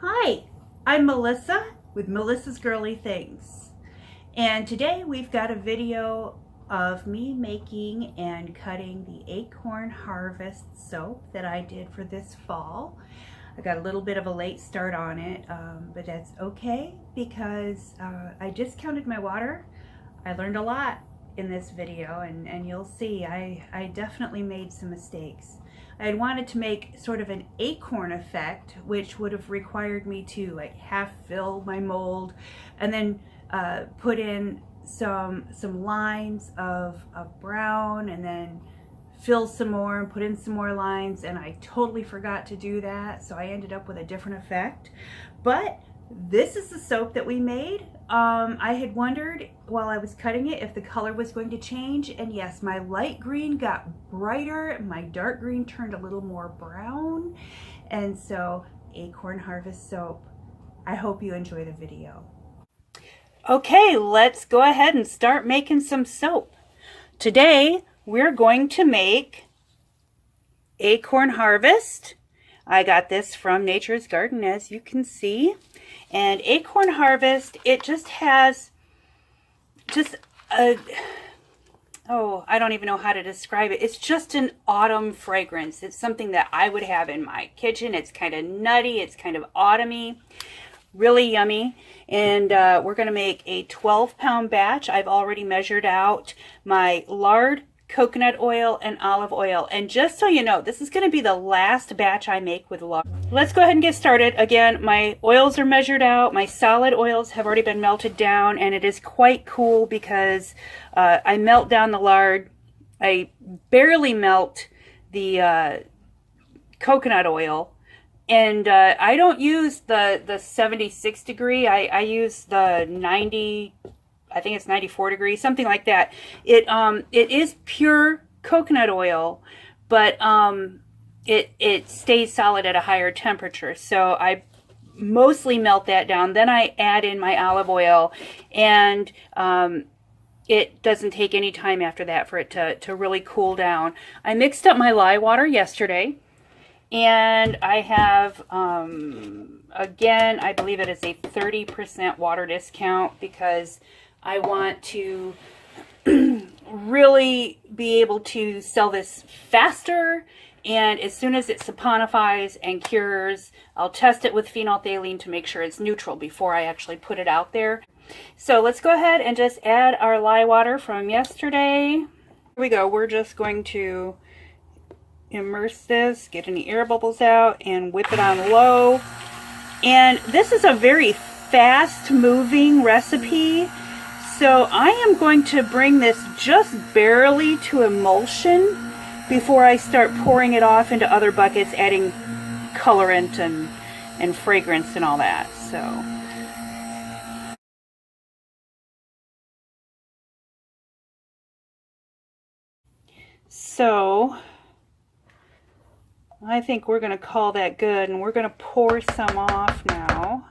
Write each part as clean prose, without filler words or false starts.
Hi, I'm Melissa with Melissa's Girly Things, and today we've got a video of me making and cutting the Acorn Harvest Soap that I did for this fall. I got a little bit of a late start on it, but that's okay because I discounted my water. I learned a lot in this video, and you'll see I definitely made some mistakes. I had wanted to make sort of an acorn effect, which would have required me to like half fill my mold and then put in some lines of brown and then fill some more and put in some more lines, and I totally forgot to do that, so I ended up with a different effect. But this is the soap that we made. I had wondered while I was cutting it if the color was going to change, and yes, my light green got brighter, my dark green turned a little more brown, and so Acorn Harvest Soap. I hope you enjoy the video. Okay, let's go ahead and start making some soap. Today we're going to make Acorn Harvest. I got this from Nature's Garden, as you can see. And Acorn Harvest, it just has I don't even know how to describe it. It's just an autumn fragrance. It's something that I would have in my kitchen. It's kind of nutty. It's kind of autumny. Really yummy. And we're going to make a 12-pound batch. I've already measured out my lard, coconut oil, and olive oil. And just so you know, this is going to be the last batch I make with lard. Let's go ahead and get started. Again, my oils are measured out. My solid oils have already been melted down, and it is quite cool because I melt down the lard. I barely melt the coconut oil, and I don't use the 76 degree. I use the 90, I think it's 94 degrees, something like that. It is pure coconut oil, but it stays solid at a higher temperature. So I mostly melt that down. Then I add in my olive oil, and it doesn't take any time after that for it to really cool down. I mixed up my lye water yesterday, and I have, again, I believe it is a 30% water discount because I want to really be able to sell this faster, and as soon as it saponifies and cures, I'll test it with phenolphthalein to make sure it's neutral before I actually put it out there. So let's go ahead and just add our lye water from yesterday. Here we go. We're just going to immerse this, get any air bubbles out, and whip it on low. And this is a very fast moving recipe, so I am going to bring this just barely to emulsion before I start pouring it off into other buckets, adding colorant and fragrance and all that. So I think we're going to call that good, and we're going to pour some off now.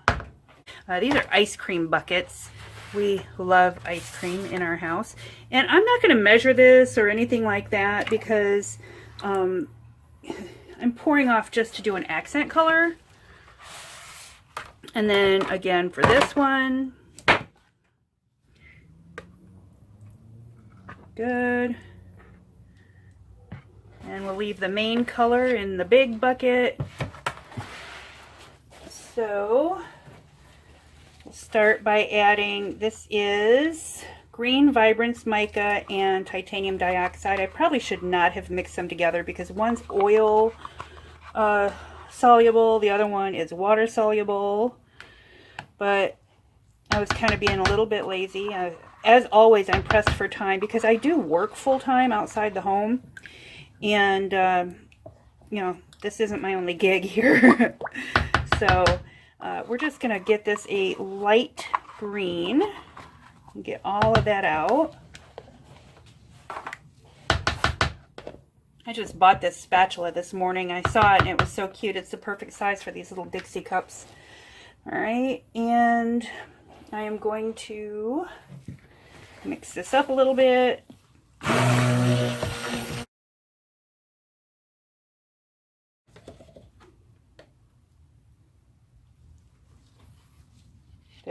These are ice cream buckets. We love ice cream in our house. And I'm not going to measure this or anything like that because I'm pouring off just to do an accent color. And then again for this one. Good. And we'll leave the main color in the big bucket. So we'll start by adding, this is Green Vibrance Mica and titanium dioxide. I probably should not have mixed them together because one's oil soluble, the other one is water soluble. But I was kind of being a little bit lazy. As always, I'm pressed for time because I do work full-time outside the home. And, you know, this isn't my only gig here. So we're just going to get this a light green and get all of that out. I just bought this spatula this morning. I saw it and it was so cute. It's the perfect size for these little Dixie cups. All right, and I am going to mix this up a little bit.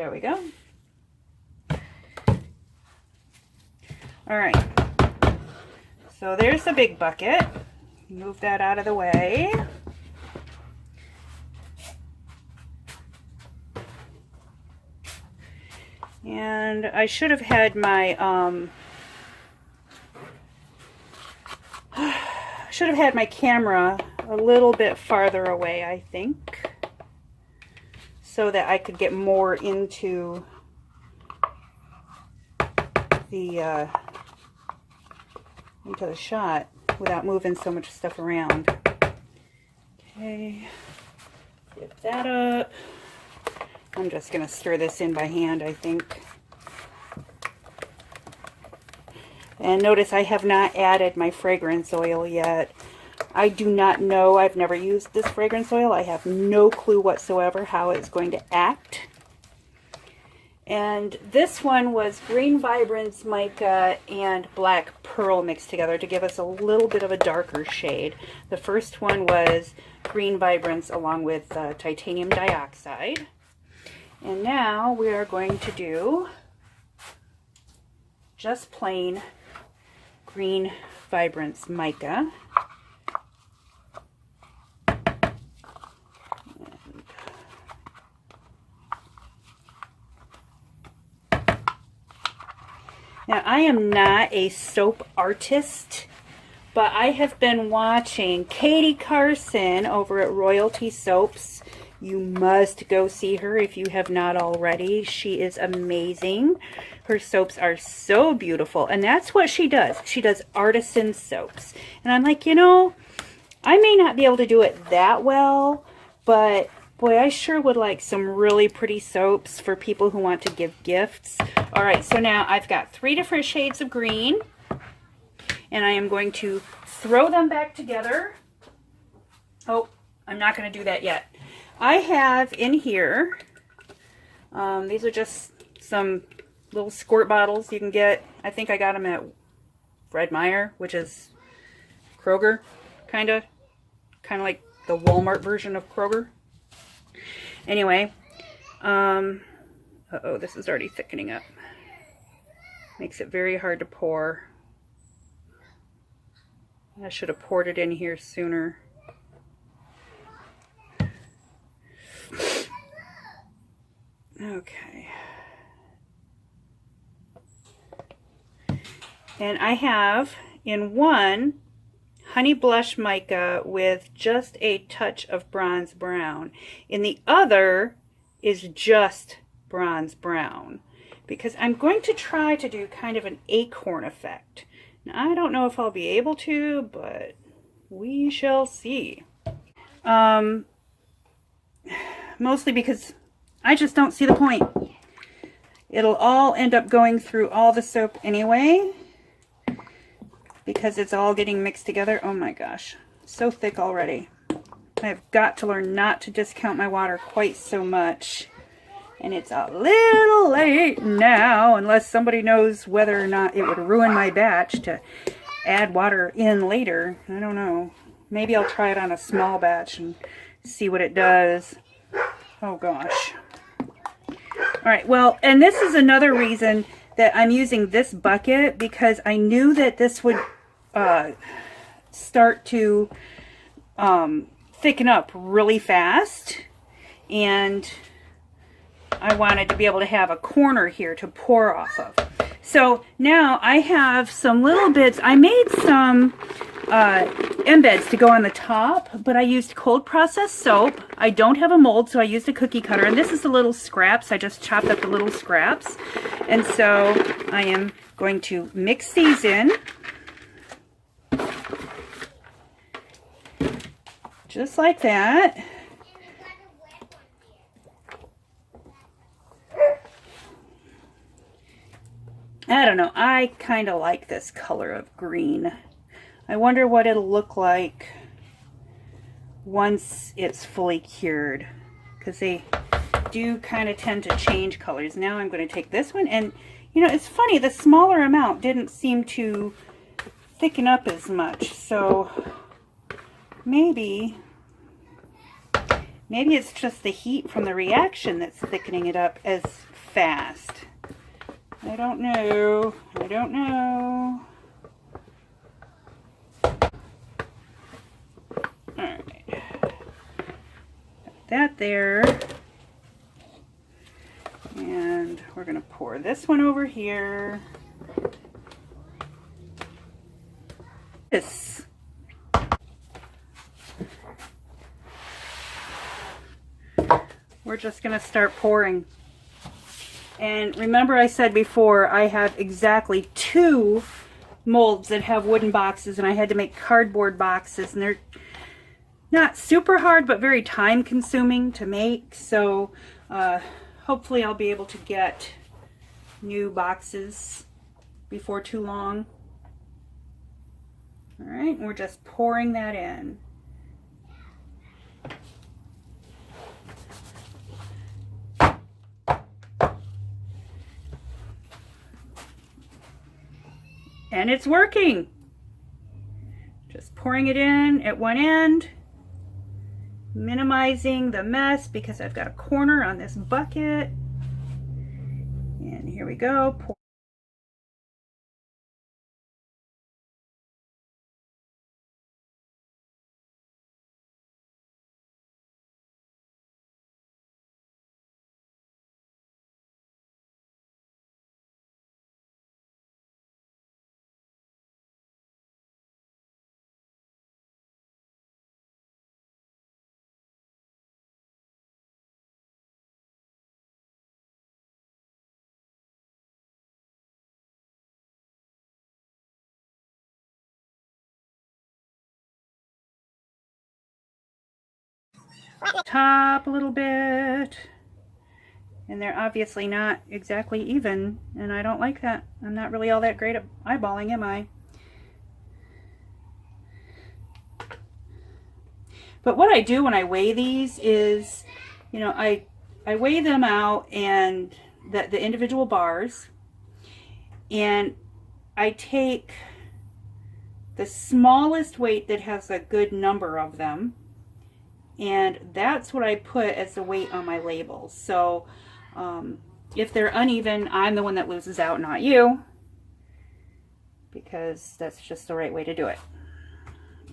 There we go. All right. So there's the big bucket. Move that out of the way. And I should have had my camera a little bit farther away, I think, so that I could get more into the shot without moving so much stuff around. Okay, get that up. I'm just going to stir this in by hand, I think. And notice I have not added my fragrance oil yet. I do not know. I've never used this fragrance oil. I have no clue whatsoever how it's going to act. And this one was Green Vibrance Mica and Black Pearl mixed together to give us a little bit of a darker shade. The first one was Green Vibrance along with titanium dioxide. And now we are going to do just plain Green Vibrance Mica. Now, I am not a soap artist, but I have been watching Katie Carson over at Royalty Soaps. You must go see her if you have not already. She is amazing. Her soaps are so beautiful, and that's what she does. She does artisan soaps. And I'm like, you know, I may not be able to do it that well, but boy, I sure would like some really pretty soaps for people who want to give gifts. All right, so now I've got 3 different shades of green, and I am going to throw them back together. Oh, I'm not going to do that yet. I have in here, these are just some little squirt bottles you can get. I think I got them at Fred Meyer, which is Kroger, kind of like the Walmart version of Kroger. Anyway, uh-oh, this is already thickening up. Makes it very hard to pour. I should have poured it in here sooner. Okay. And I have in one Honey Blush Mica with just a touch of bronze brown. In the other is just bronze brown, because I'm going to try to do kind of an acorn effect. Now, I don't know if I'll be able to, but we shall see. Mostly because I just don't see the point. It'll all end up going through all the soap anyway, because it's all getting mixed together. Oh my gosh, so thick already. I've got to learn not to discount my water quite so much. And it's a little late now, unless somebody knows whether or not it would ruin my batch to add water in later. I don't know. Maybe I'll try it on a small batch and see what it does. Oh gosh. All right, well, and this is another reason that I'm using this bucket, because I knew that this would start to thicken up really fast, and I wanted to be able to have a corner here to pour off of. So now I have some little bits. I made some embeds to go on the top, but I used cold processed soap. I don't have a mold, so I used a cookie cutter, and this is the little scraps. I just chopped up the little scraps, and so I am going to mix these in, just like that. I don't know, I kind of like this color of green. I wonder what it'll look like once it's fully cured, because they do kind of tend to change colors. Now I'm going to take this one, and you know, it's funny, the smaller amount didn't seem to thicken up as much, so maybe it's just the heat from the reaction that's thickening it up as fast. I don't know. I don't know. Alright. Got that there. And we're going to pour this one over here. This. We're just going to start pouring. And remember I said before, I have exactly 2 molds that have wooden boxes, and I had to make cardboard boxes, and they're not super hard but very time consuming to make. So hopefully I'll be able to get new boxes before too long. Alright, we're just pouring that in. And it's working. Just pouring it in at one end, minimizing the mess because I've got a corner on this bucket. And here we go. Pour. Top a little bit, and they're obviously not exactly even, and I don't like that. I'm not really all that great at eyeballing, am I? But what I do when I weigh these is, you know, I weigh them out, and the individual bars, and I take the smallest weight that has a good number of them, and that's what I put as the weight on my labels. So if they're uneven, I'm the one that loses out, not you, because that's just the right way to do it.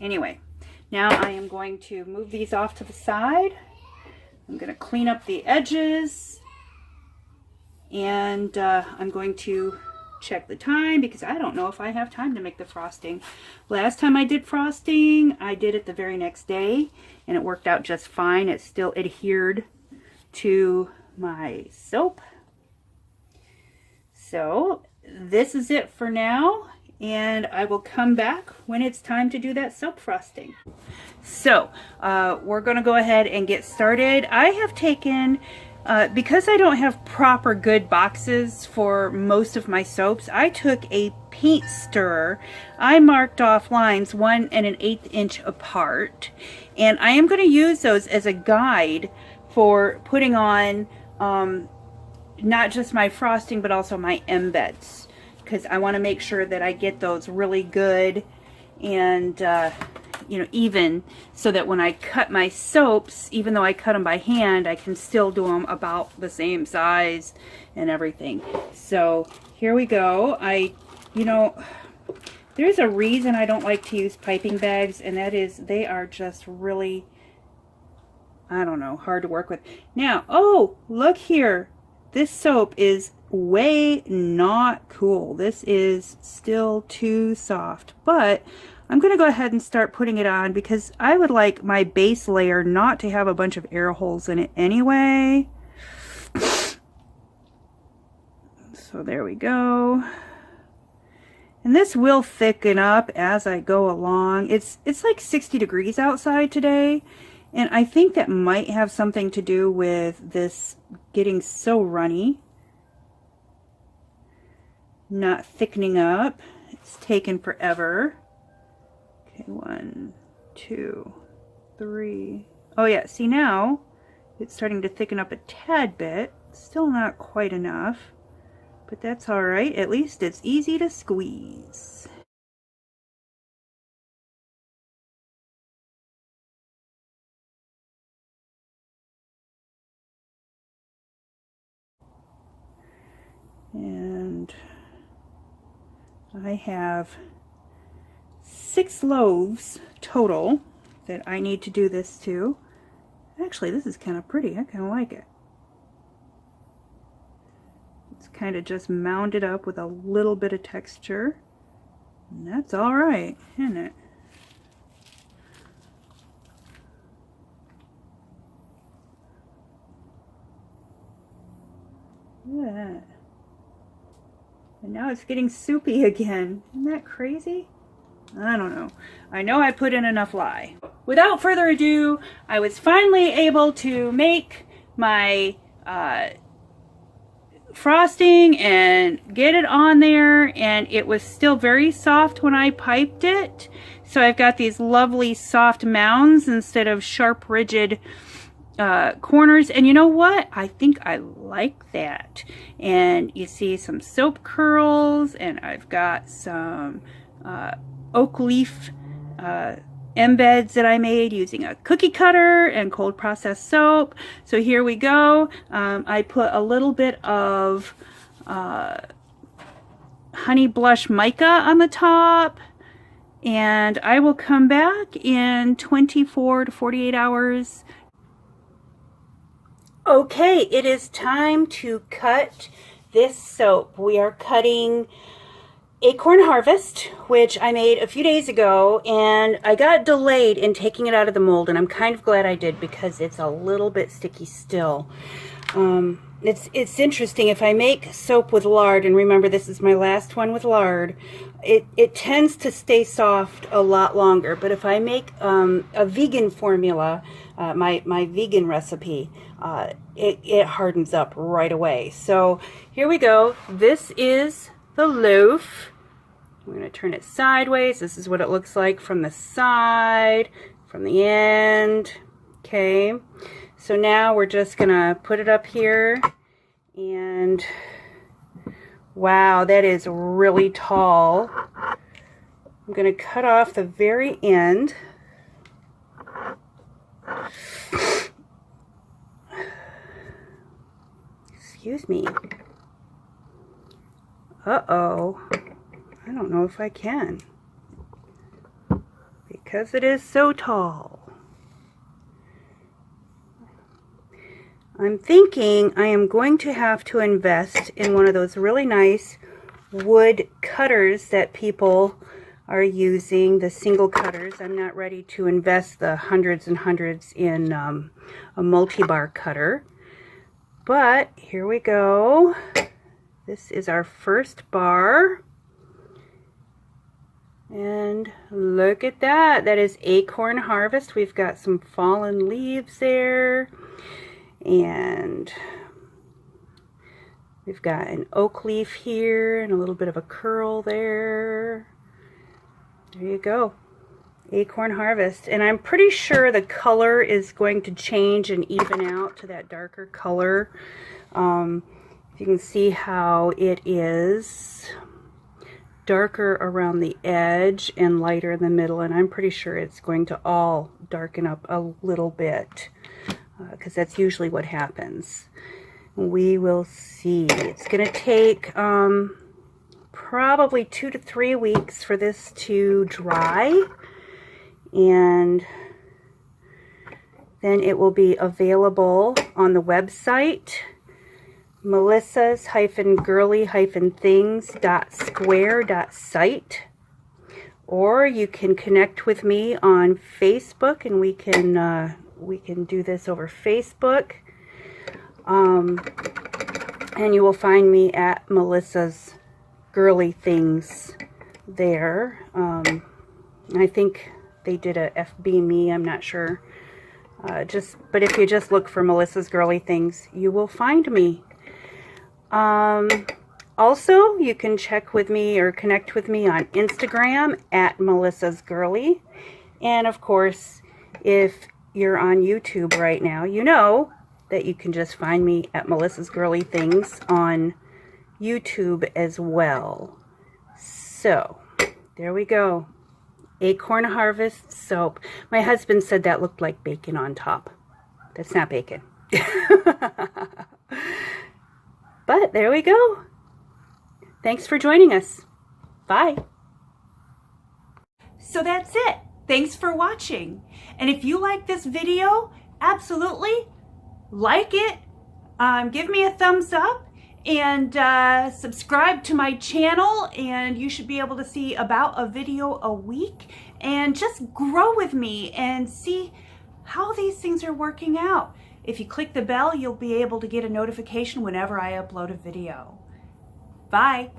Anyway, now I am going to move these off to the side. I'm going to clean up the edges, and I'm going to check the time because I don't know if I have time to make the frosting. Last time I did frosting, I did it the very next day, and it worked out just fine. It still adhered to my soap. So this is it for now, and I will come back when it's time to do that soap frosting. So we're going to go ahead and get started. I have taken, because I don't have proper good boxes for most of my soaps, I took a paint stirrer. I marked off lines 1 1/8 inch apart, and I am going to use those as a guide for putting on not just my frosting but also my embeds, because I want to make sure that I get those really good and you know, even, so that when I cut my soaps, even though I cut them by hand, I can still do them about the same size and everything. So here we go. You know, there's a reason I don't like to use piping bags, and that is they are just really, I don't know, hard to work with. Now, oh, look here. This soap is way not cool. This is still too soft, but I'm going to go ahead and start putting it on because I would like my base layer not to have a bunch of air holes in it anyway. So there we go. And this will thicken up as I go along. It's like 60 degrees outside today, and I think that might have something to do with this getting so runny, not thickening up. It's taken forever. Okay, 1, 2, 3. Oh yeah, see, now it's starting to thicken up a tad bit. Still not quite enough, but that's all right. At least it's easy to squeeze. And I have 6 loaves total that I need to do this to. Actually, this is kind of pretty. I kind of like it. It's kind of just mounded up with a little bit of texture. And that's all right, isn't it? Look at that. And now it's getting soupy again. Isn't that crazy? I don't know. I know I put in enough lye. Without further ado, I was finally able to make my frosting and get it on there, and it was still very soft when I piped it. So I've got these lovely soft mounds instead of sharp, rigid corners. And you know what? I think I like that. And you see some soap curls, and I've got some oak leaf embeds that I made using a cookie cutter and cold processed soap. So here we go. I put a little bit of honey blush mica on the top, and I will come back in 24 to 48 hours. Okay, it is time to cut this soap. We are cutting Acorn Harvest, which I made a few days ago, and I got delayed in taking it out of the mold, and I'm kind of glad I did because it's a little bit sticky still. It's interesting, if I make soap with lard, and remember this is my last one with lard, it tends to stay soft a lot longer. But if I make a vegan formula, my vegan recipe, it hardens up right away. So here we go. This is the loaf. I'm going to turn it sideways. This is what it looks like from the side, from the end. Okay, so now we're just going to put it up here, and wow, that is really tall. I'm going to cut off the very end. Excuse me. Uh-oh. I don't know if I can, because it is so tall. I'm thinking I am going to have to invest in one of those really nice wood cutters that people are using, the single cutters. I'm not ready to invest the hundreds and hundreds in a multi-bar cutter. But here we go. This is our first bar. And look at that. That is Acorn Harvest. We've got some fallen leaves there. And we've got an oak leaf here and a little bit of a curl there. There you go. Acorn Harvest. And I'm pretty sure the color is going to change and even out to that darker color. You can see how it is darker around the edge and lighter in the middle, and I'm pretty sure it's going to all darken up a little bit, because that's usually what happens. We will see. It's going to take probably 2 to 3 weeks for this to dry, and then it will be available on the website, melissas-girly-things.square.site, or you can connect with me on Facebook, and we can do this over Facebook, and you will find me at Melissa's Girly Things there. I think they did a FB me, I'm not sure. But if you just look for Melissa's Girly Things, you will find me. Also, you can check with me or connect with me on Instagram at Melissa's Girly. And of course, if you're on YouTube right now, you know that you can just find me at Melissa's Girly Things on YouTube as well. So, there we go. Acorn Harvest Soap. My husband said that looked like bacon on top. That's not bacon. But there we go. Thanks for joining us. Bye. So that's it. Thanks for watching. And if you like this video, absolutely like it. Give me a thumbs up and subscribe to my channel, and you should be able to see about a video a week and just grow with me and see how these things are working out. If you click the bell, you'll be able to get a notification whenever I upload a video. Bye.